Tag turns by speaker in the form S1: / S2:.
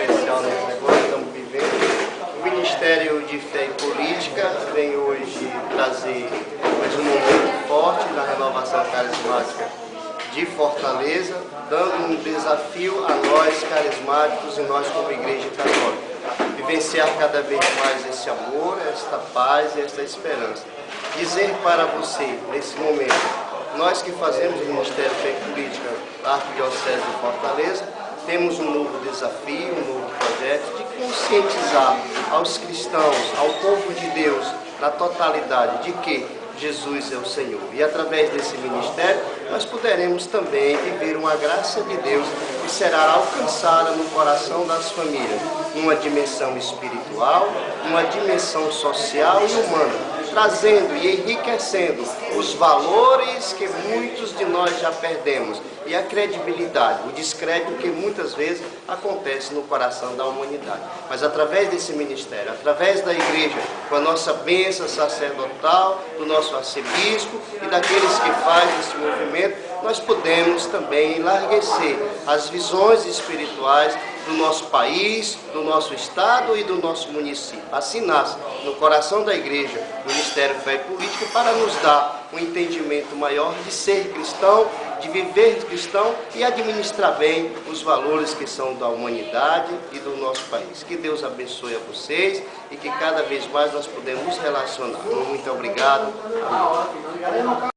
S1: especial nesse negócio que estamos vivendo. O Ministério de Fé e Política vem hoje trazer mais um momento forte na renovação carismática de Fortaleza, dando um desafio a nós carismáticos e nós como Igreja Católica. Vivenciar cada vez mais esse amor, esta paz e esta esperança. Dizer para você, nesse momento, nós que fazemos o Ministério de Fé e Política da Arquidiocese de Fortaleza, temos um novo desafio, um novo projeto de conscientizar aos cristãos, ao povo de Deus, na totalidade, de que Jesus é o Senhor. E através desse ministério, nós poderemos também viver uma graça de Deus que será alcançada no coração das famílias, numa dimensão espiritual, numa dimensão social e humana, trazendo e enriquecendo os valores que muitos de nós já perdemos e a credibilidade, o descrédito que muitas vezes acontece no coração da humanidade. Mas através desse ministério, através da igreja, com a nossa bênção sacerdotal, do nosso arcebispo e daqueles que fazem esse movimento, nós podemos também enlarguecer as visões espirituais do nosso país, do nosso estado e do nosso município. Assim nasce no coração da igreja o Ministério Fé e Política para nos dar um entendimento maior de ser cristão, de viver cristão e administrar bem os valores que são da humanidade e do nosso país. Que Deus abençoe a vocês e que cada vez mais nós podemos nos relacionar. Muito obrigado. Amém.